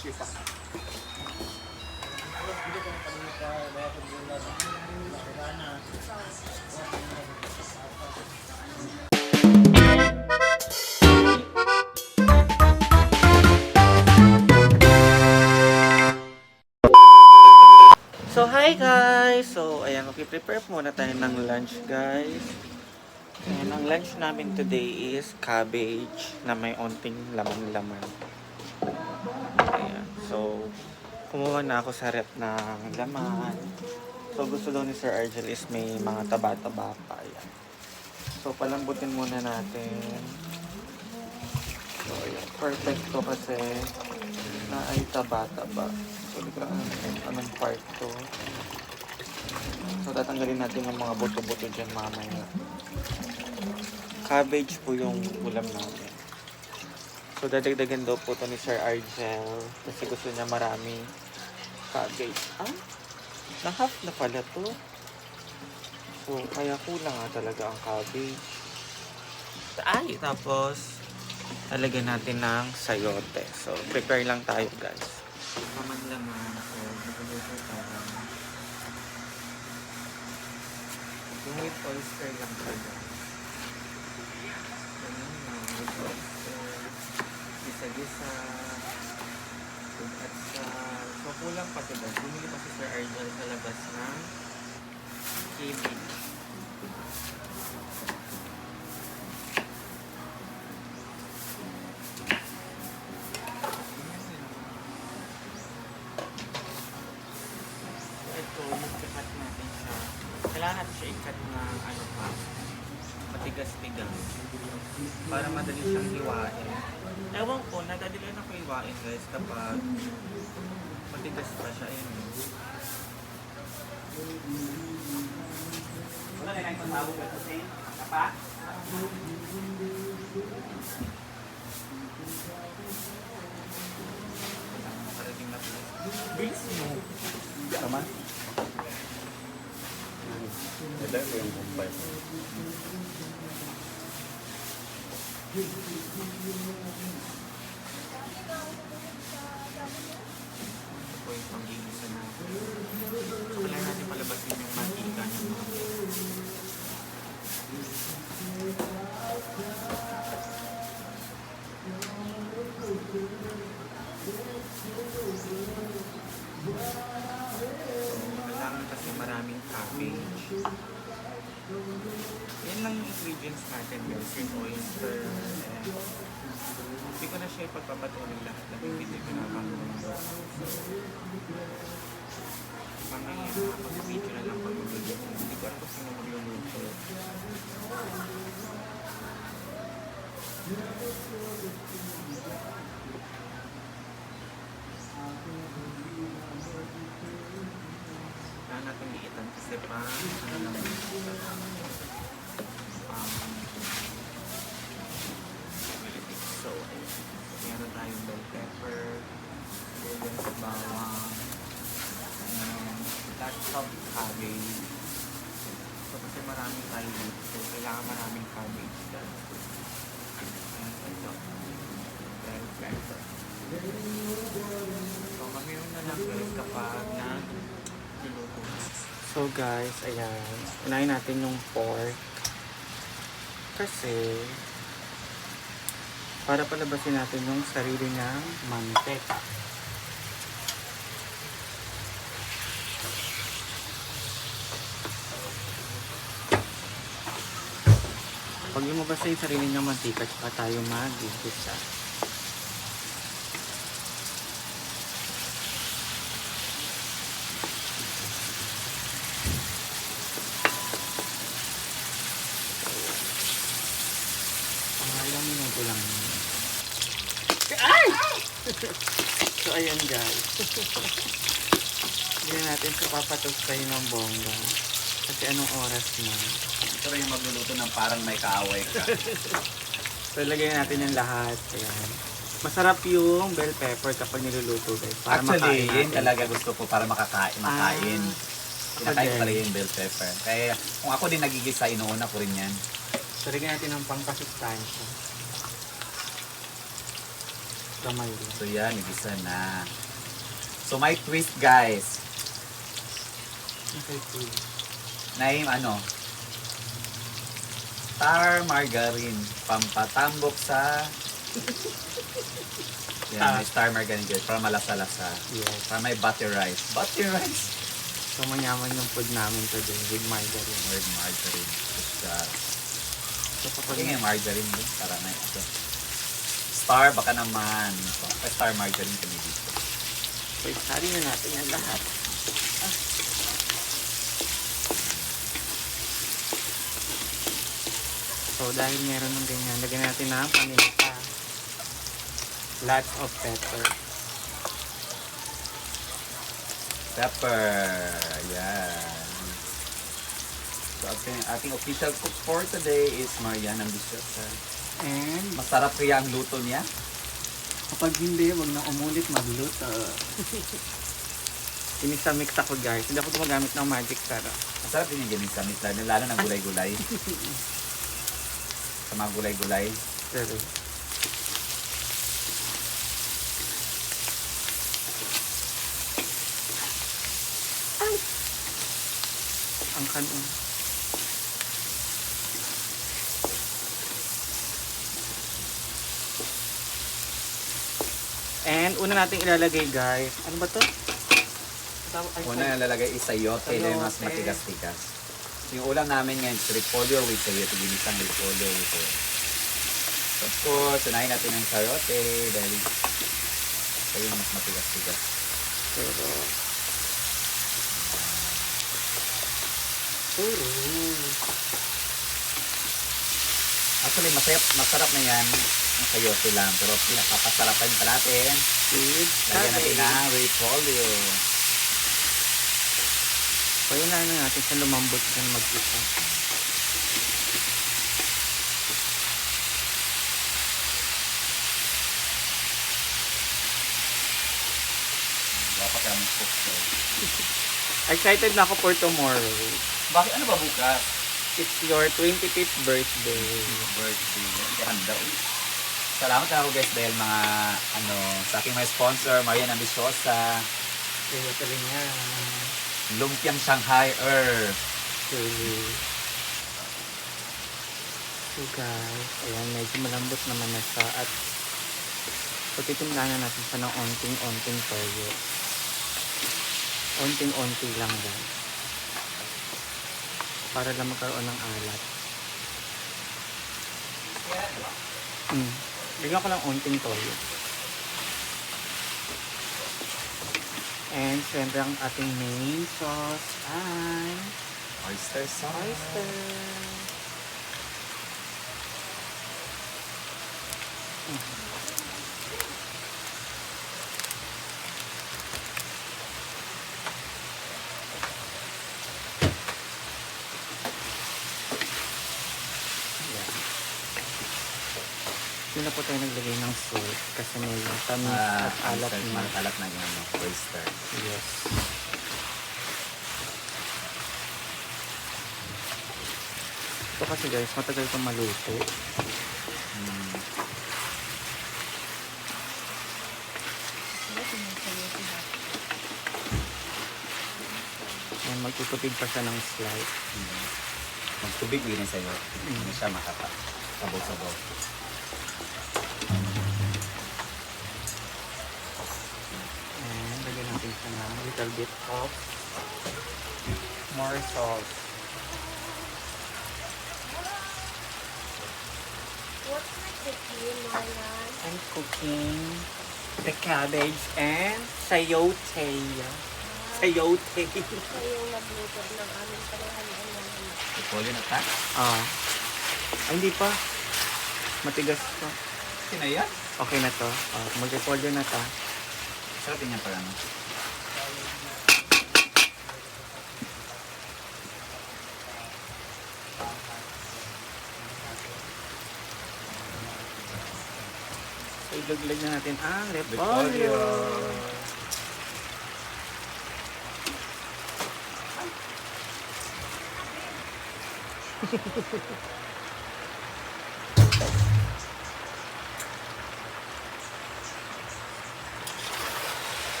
crunchy pa. So, hi guys! So, ayan, mag-prepare muna tayo ng lunch guys. Ayan, ang lunch namin today is cabbage na may onting laman-laman. Ayan, so, kumuha na ako sa rep ng laman. So, gusto daw ni Sir Argel is may mga taba-taba pa. Ayan. So, palambutin muna natin. So, ayan, perfect to kasi na ay taba-taba. So, di ko alam anong part to. So, tatanggalin natin yung mga buto-buto dyan mamaya. Cabbage po yung ulam namin. So, dadagdagan daw po to ni Sir Argel kasi gusto niya marami cabbage. Ah? Na-half na pala to. So, kaya kulang nga talaga ang cabbage. Ay, tapos, talagyan natin ng sayote. So, prepare lang tayo guys. Pamanlaman. So, magluto tayo. Yung with oyster lang tayo. Ganun na. With oyster. Gisa-gisa. With atsal. So, kulang pa ito guys. Bumili pa si Sir Argel sa labas ng cabbage. Ito, i-cut natin siya. Kailangan natin siya i-cut na ano pa, matigas-tigas. Para madali siyang hiwain. Ewan ko, nadadali na ko hiwain guys kapag matigas pa siya. Ayun. Wala na yung pasabog at sa same. Kapa? Parating na po. Bilis mo. Tama? Ito yung kumpay. Ito po yung pang-igisa natin. So, kailangan natin palabasin yung mantika niya mga guys. Kailangan kasi maraming cabbage. Yan lang yung ingredients natin guys. Yung oyster. Hindi ko na siya ipagpapatuloy lahat ng hindi ko na pangulong. Mamaya mag-video na lang pag-video. Hindi ko alam kung sino magluluto. Kailangan natin liitan kasi pa so, meron tayong bell pepper, sibuyas, bawang, and lots of cabbage. So, kasi maraming tayo dito. So, kailangan maraming cabbage dyan. And ito, bell pepper. So, mamiyon na lang guys kapag nag-luto. So guys, ayan. Unahin natin yung pork. Kasi, para palabasin natin yung sarili ng mantika. Pag lumabas na yung sarili ng mantika, saka tayo mag-igisa. Ilang minuto lang. Ay! So, ayan guys. Hindi natin sa papatog tayo ng bongga. Kasi anong oras na? Ito rin yung magluluto ng parang may kaaway ka. So, lagyan natin yung lahat. Ayan. Masarap yung bell pepper kapag niluluto guys. Para Actually, makain yun natin. talaga gusto ko para makain. Kinakain ko din. talaga yung bell pepper. Kaya kung ako din nagigisa, inuuna ko rin yan. So, lagyan natin ng pangkasustansya. Kamay lang. So yan, nagisa na. So may twist guys. Okay, cool. Name ano? Star margarine. Pampatambok sa... Yan, may star margarine guys. Para malasa-lasa. Yes. Para may butter rice. Butter rice! So, manyaman yung food namin today with margarine. Word margarine. So, Pagka nga yung margarine din. Para na ito. Star, baka naman. So, may star margarine kami dito. So, isali na natin yan lahat. So, dahil meron ng ganyan, lagyan natin ng paminta. Lots of pepper. Pepper. Yan. So, ating official cook for today is Marian Ambiciosa. And, Masarap kaya ang luto niya. kapag hindi, wag na umulit magluto. Mix ako guys. Hindi ako gumagamit ng magic sarap. Masarap din yung ganun sa mitla. Lalo ng gulay-gulay. Sa mga gulay-gulay. Pero, ang kanon. And una nating ilalagay guys. Ano ba to? Una yung lalagay is sayote. Ito yung mas Sayote. matigas-tigas. Yung ulam namin ngayon is repolyo with sayote. Ginisang repolyo with sayote. So, of course, unahin natin ang sayote dahil ito yung mas matigas-tigas. Pero, Actually, masarap na yan ang sayote lang. Pero pinapapasarapan pa natin. with Lagyan natin cabbage. ng repolyo. So, yun na natin sa lumambot na mag-isa. Dapat kami cook to. Excited na ako for tomorrow. Bakit? Ano ba bukas? It's your 25th birthday. Birthday. Ganda. Salamat na ako guys dahil mga sa aking mga sponsor, Marian Ambiciosa, Kaya ka rin yan. Lumpiang Shanghai Really. So guys, ayan, medyo malambot naman na siya at so titimplahan na natin siya ng onting-onting toyo. Onting-onti lang guys. Para lang magkaroon ng alat. Bigyan ko lang onting toyo. And syempre ang ating main sauce ay oyster sauce. oyster. Yan. Hindi na po tayo naglagay ng salt kasi may tamis at alat na. Alat na yung oyster. Yes. Ito kasi guys, matagal itong maluto. And magtutupid pa siya ng slight. Magtubig din sa'yo. Hindi siya makapa-sabaw-sabaw. And lagyan natin siya ng little bit of more salt. What's my cookie, Marlan? I'm cooking the cabbage and sayote. Sayote. Ito yung nagluto ng aming parehan ng naman. Repolyo na ta. Ay, hindi pa. Matigas pa. Kinaya? Okay na to. Mag-repolyo na ta. Sarap din yan pala. No? So, ilaglag na natin ang Repolyo. repolyo.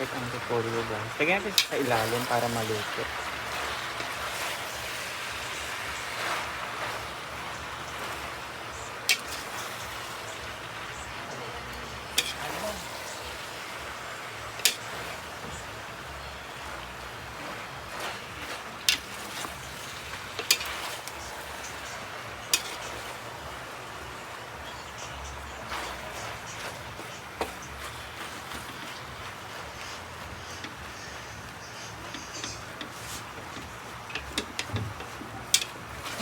malapit ang repolyo guys. Lagyan natin siya sa ilalim para maluto.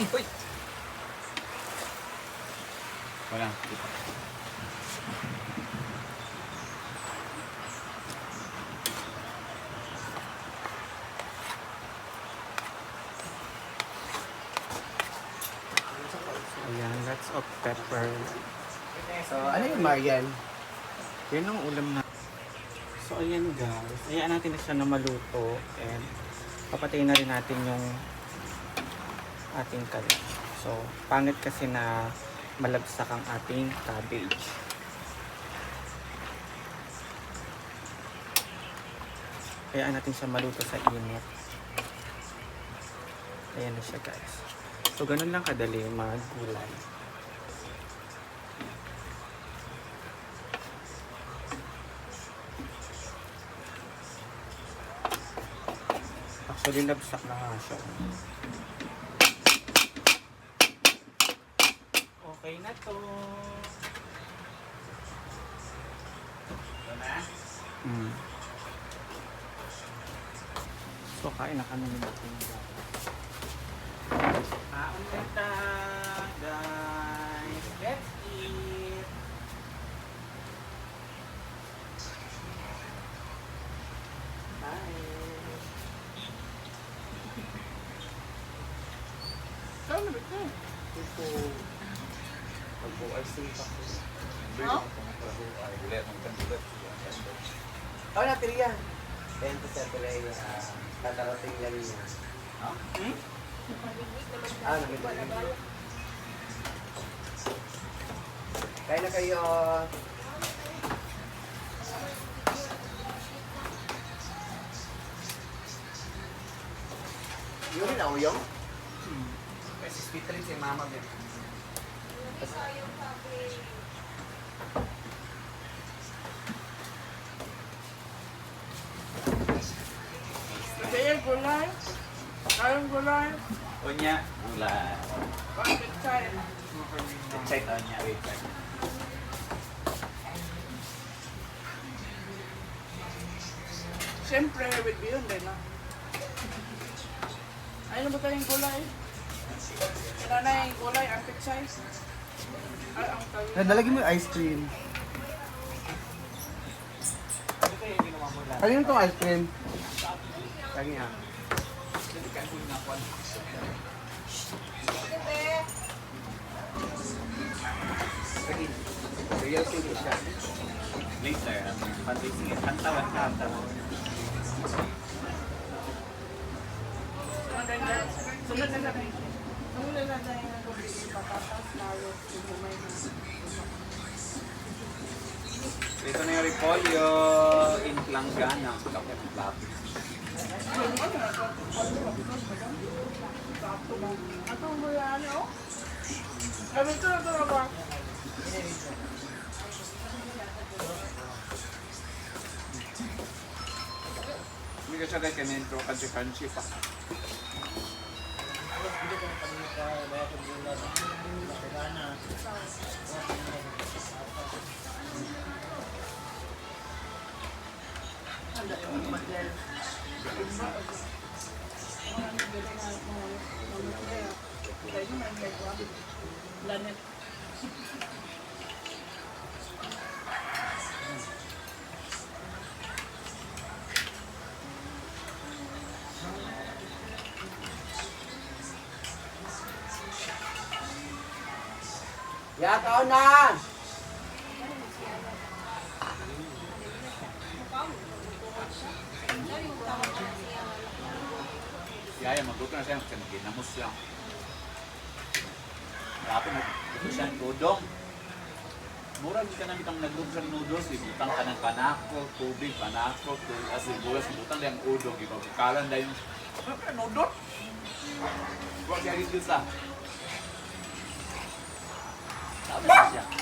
Uy! Wala. Ayan, lots of pepper. So, ano yung Marian? Yan ang ulam na. So, ayan guys. Ayan natin na siya na maluto. And papatayin na rin natin yung ating kalan. So, pangit kasi na malagsak ang ating cabbage. Kaya natin siya maluto sa init. Ayan na siya guys. So, ganun lang kadali maggulay. Actually, nabsak na nga siya. Okay na to. Ito na. So, kain na kami ng ating kaon na ta, guys. Let's eat. Bye. Saan na ba ito? Ito. Pag-buhay sipa ko. Oh? Ay, ulit. Ulit. Oh, natin yan. 10 to 7 ay tatarating yan niya. Nabibig. Kaya na kayo. Yun rin ako yung? Kasi sweet rin si mama. Kaya gulay. Kayang gulay. Unya, ulan. Bakit kaya? Check on niya. Wait, wait. Siyempre, with yun din ah. Ayun na ba tayong gulay? Kailan na yung gulay, ang pichay. Ay, ang tayo. Nalagyan mo yung ice cream. Ano yung itong ice cream? Lagi nga. Real thing siya. Later, pag-isingin. Kantawan, kantawan. Sunod na lang. Sunod na lang tayo ng patatas, carrot, kumumay na. Ito na yung repolyo in planggana. Kapit lapis. Atong gulay, oh. Sabi ito na ito ba? Hindi ka siya guys, kanintro, kanchi-kanchi pa. Lanet. Yakaw na! Yaya, magluto na siya. Ginamos lang. Tapos ito siya ang tudong. Murag ka na itang nag-look sa noodles, ibutang ka ng panako, tubig, panako, asibulas, ibutang lang udog, ipapakalan na yung noodle. Huwag siya rin sa. Sabi siya.